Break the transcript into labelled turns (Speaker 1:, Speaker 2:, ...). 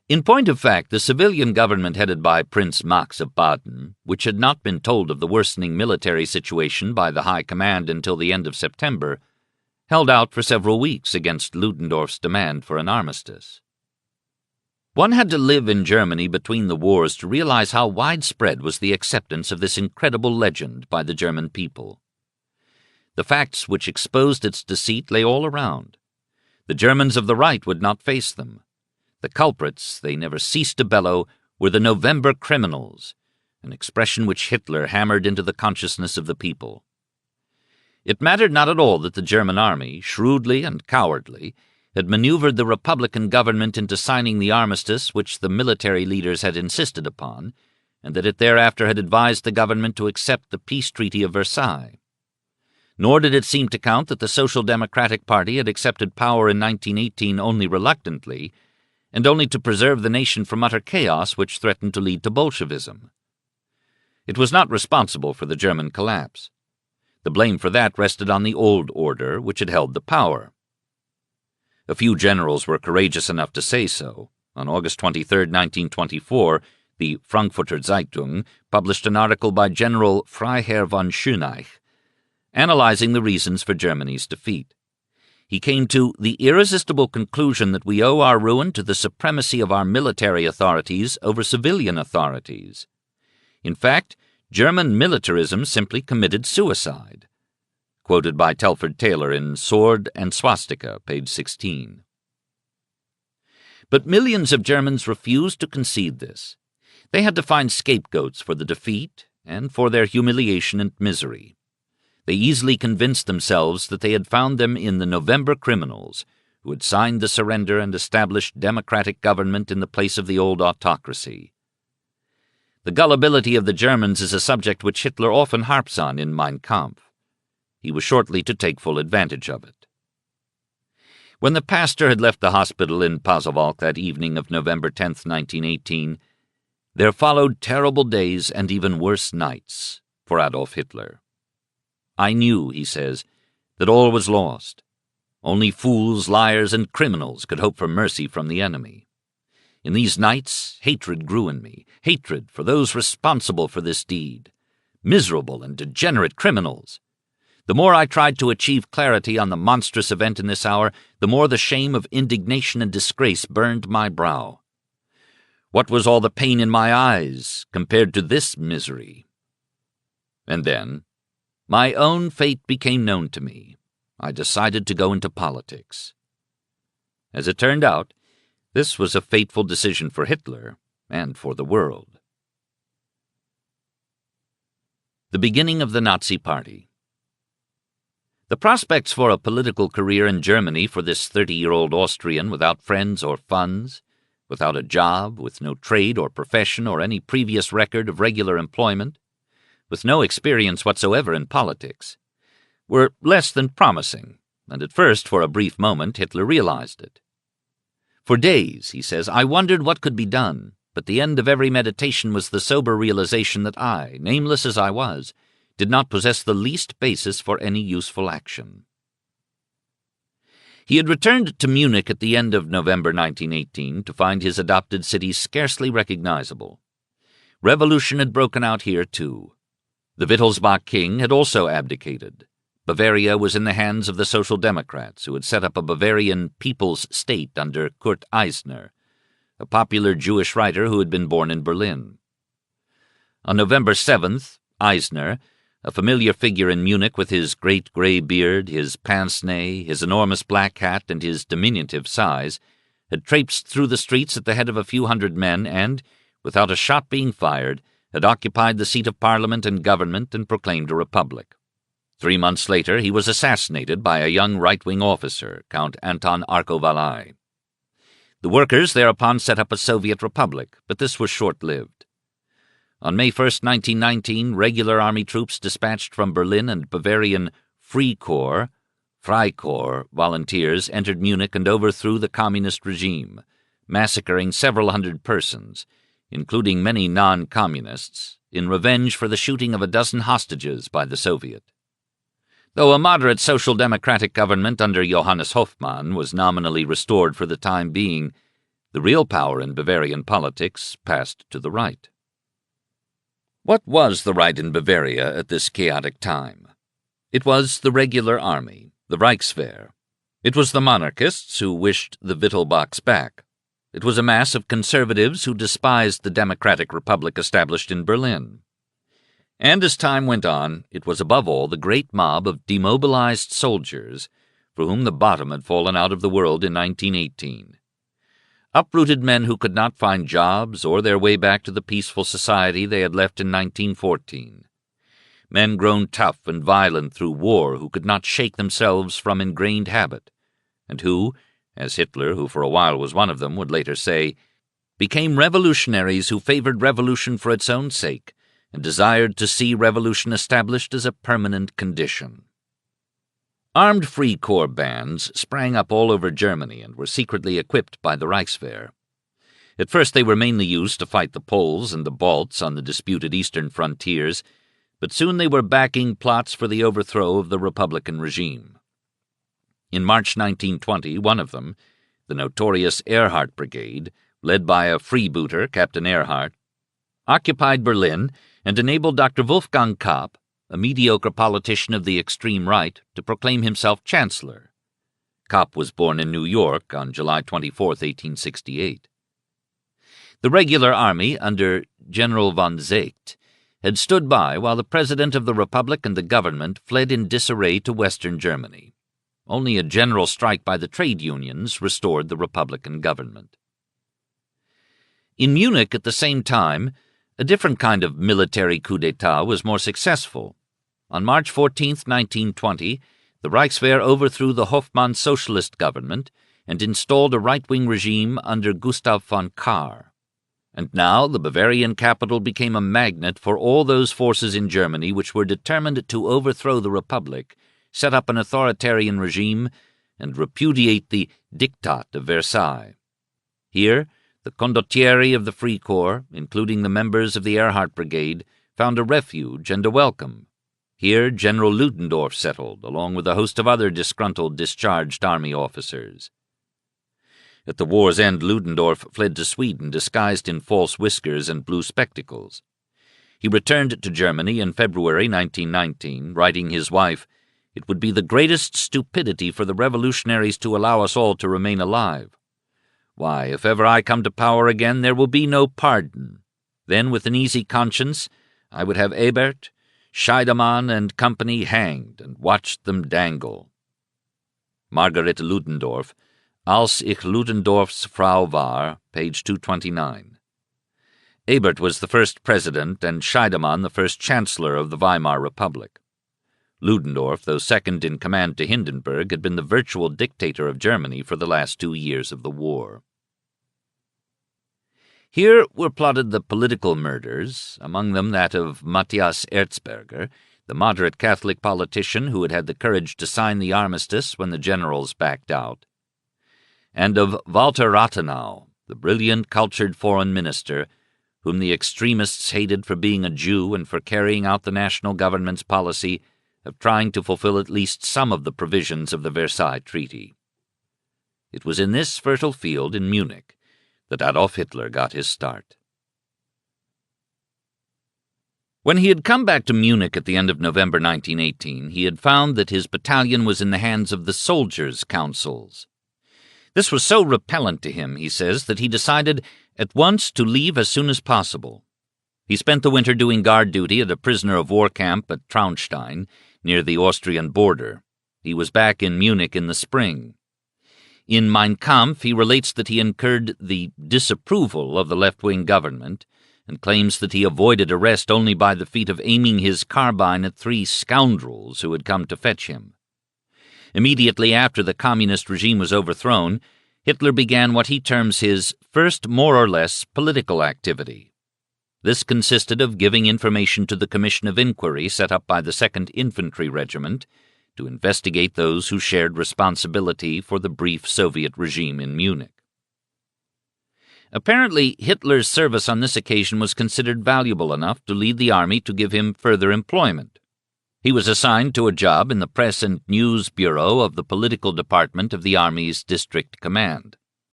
Speaker 1: In point of fact, the civilian government headed by Prince Max of Baden, which had not been told of the worsening military situation by the High Command until the end of September, held out for several weeks against Ludendorff's demand for an armistice. One had to live in Germany between the wars to realize how widespread was the acceptance of this incredible legend by the German people. The facts which exposed its deceit lay all around. The Germans of the right would not face them. The culprits, they never ceased to bellow, were the November criminals, an expression which Hitler hammered into the consciousness of the people. It mattered not at all that the German army, shrewdly and cowardly, had maneuvered the Republican government into signing the armistice which the military leaders had insisted upon, and that it thereafter had advised the government to accept the peace treaty of Versailles. Nor did it seem to count that the Social Democratic Party had accepted power in 1918 only reluctantly, and only to preserve the nation from utter chaos which threatened to lead to Bolshevism. It was not responsible for the German collapse. The blame for that rested on the old order which had held the power. A few generals were courageous enough to say so. On August 23, 1924, the Frankfurter Zeitung published an article by General Freiherr von Schöneich, analyzing the reasons for Germany's defeat. He came to the irresistible conclusion that we owe our ruin to the supremacy of our military authorities over civilian authorities. In fact, German militarism simply committed suicide. Quoted by Telford Taylor in Sword and Swastika, page 16. But millions of Germans refused to concede this. They had to find scapegoats for the defeat and for their humiliation and misery. They easily convinced themselves that they had found them in the November criminals, who had signed the surrender and established democratic government in the place of the old autocracy. The gullibility of the Germans is a subject which Hitler often harps on in Mein Kampf. He was shortly to take full advantage of it. When the pastor had left the hospital in Pasewalk that evening of November 10, 1918, there followed terrible days and even worse nights for Adolf Hitler. I knew, he says, that all was lost. Only fools, liars, and criminals could hope for mercy from the enemy. In these nights, hatred grew in me, hatred for those responsible for this deed, miserable and degenerate criminals. The more I tried to achieve clarity on the monstrous event in this hour, the more the shame of indignation and disgrace burned my brow. What was all the pain in my eyes compared to this misery? And then, my own fate became known to me. I decided to go into politics. As it turned out, this was a fateful decision for Hitler and for the world. The beginning of the Nazi Party. The prospects for a political career in Germany for this 30-year-old Austrian without friends or funds, without a job, with no trade or profession or any previous record of regular employment, with no experience whatsoever in politics, were less than promising, and at first, for a brief moment, Hitler realized it. For days, he says, I wondered what could be done, but the end of every meditation was the sober realization that I, nameless as I was, did not possess the least basis for any useful action. He had returned to Munich at the end of November 1918 to find his adopted city scarcely recognizable. Revolution had broken out here, too. The Wittelsbach king had also abdicated. Bavaria was in the hands of the Social Democrats, who had set up a Bavarian People's State under Kurt Eisner, a popular Jewish writer who had been born in Berlin. On November 7th, Eisner, a familiar figure in Munich with his great gray beard, his pince-nez, his enormous black hat, and his diminutive size, had traipsed through the streets at the head of a few hundred men and, without a shot being fired, had occupied the seat of Parliament and government and proclaimed a republic. 3 months later he was assassinated by a young right-wing officer, Count Anton Arco-Vallai. The workers thereupon set up a Soviet republic, but this was short-lived. On May 1, 1919, regular army troops dispatched from Berlin and Bavarian Freikorps volunteers entered Munich and overthrew the communist regime, massacring several hundred persons, including many non-communists, in revenge for the shooting of a dozen hostages by the Soviet. Though a moderate social democratic government under Johannes Hoffmann was nominally restored for the time being, The real power in Bavarian politics passed to the right. What was the right in Bavaria at this chaotic time? It was the regular army, the Reichswehr. It was the monarchists who wished the Wittelbachs back. It was a mass of conservatives who despised the democratic republic established in Berlin. And as time went on, it was above all the great mob of demobilized soldiers for whom the bottom had fallen out of the world in 1918. Uprooted men who could not find jobs or their way back to the peaceful society they had left in 1914. Men grown tough and violent through war who could not shake themselves from ingrained habit, and who, as Hitler, who for a while was one of them, would later say, became revolutionaries who favored revolution for its own sake and desired to see revolution established as a permanent condition. Armed Free Corps bands sprang up all over Germany and were secretly equipped by the Reichswehr. At first they were mainly used to fight the Poles and the Balts on the disputed eastern frontiers, but soon they were backing plots for the overthrow of the Republican regime. In March 1920, one of them, the notorious Erhard Brigade, led by a freebooter, Captain Erhard, occupied Berlin and enabled Dr. Wolfgang Kapp, a mediocre politician of the extreme right, to proclaim himself chancellor. Kapp was born in New York on July 24, 1868. The regular army, under General von Seeckt, had stood by while the President of the Republic and the government fled in disarray to Western Germany. Only a general strike by the trade unions restored the Republican government. In Munich at the same time, a different kind of military coup d'etat was more successful. On March 14, 1920, the Reichswehr overthrew the Hoffmann socialist government and installed a right-wing regime under Gustav von Kahr. And now the Bavarian capital became a magnet for all those forces in Germany which were determined to overthrow the Republic, set up an authoritarian regime, and repudiate the Diktat of Versailles. Here, the condottieri of the Free Corps, including the members of the Erhard Brigade, found a refuge and a welcome. Here General Ludendorff settled, along with a host of other disgruntled, discharged army officers. At the war's end, Ludendorff fled to Sweden disguised in false whiskers and blue spectacles. He returned to Germany in February 1919, writing his wife, "It would be the greatest stupidity for the revolutionaries to allow us all to remain alive. Why, if ever I come to power again, there will be no pardon. Then, with an easy conscience, I would have Ebert, Scheidemann and company hanged and watched them dangle." Margarete Ludendorff, Als ich Ludendorffs Frau war, page 229. Ebert was the first president and Scheidemann the first chancellor of the Weimar Republic. Ludendorff, though second in command to Hindenburg, had been the virtual dictator of Germany for the last 2 years of the war. Here were plotted the political murders, among them that of Matthias Erzberger, the moderate Catholic politician who had had the courage to sign the armistice when the generals backed out, and of Walter Rathenau, the brilliant, cultured foreign minister, whom the extremists hated for being a Jew and for carrying out the national government's policy of trying to fulfill at least some of the provisions of the Versailles Treaty. It was in this fertile field in Munich that Adolf Hitler got his start. When he had come back to Munich at the end of November 1918, he had found that his battalion was in the hands of the soldiers' councils. This was so repellent to him, he says, that he decided at once to leave as soon as possible. He spent the winter doing guard duty at a prisoner-of-war camp at Traunstein, near the Austrian border. He was back in Munich in the spring. In Mein Kampf, he relates that he incurred the disapproval of the left-wing government and claims that he avoided arrest only by the feat of aiming his carbine at 3 scoundrels who had come to fetch him. Immediately after the communist regime was overthrown, Hitler began what he terms his first more or less political activity. This consisted of giving information to the Commission of Inquiry set up by the 2nd Infantry Regiment to investigate those who shared responsibility for the brief Soviet regime in Munich. Apparently, Hitler's service on this occasion was considered valuable enough to lead the army to give him further employment. He was assigned to a job in the Press and News Bureau of the Political Department of the Army's District Command.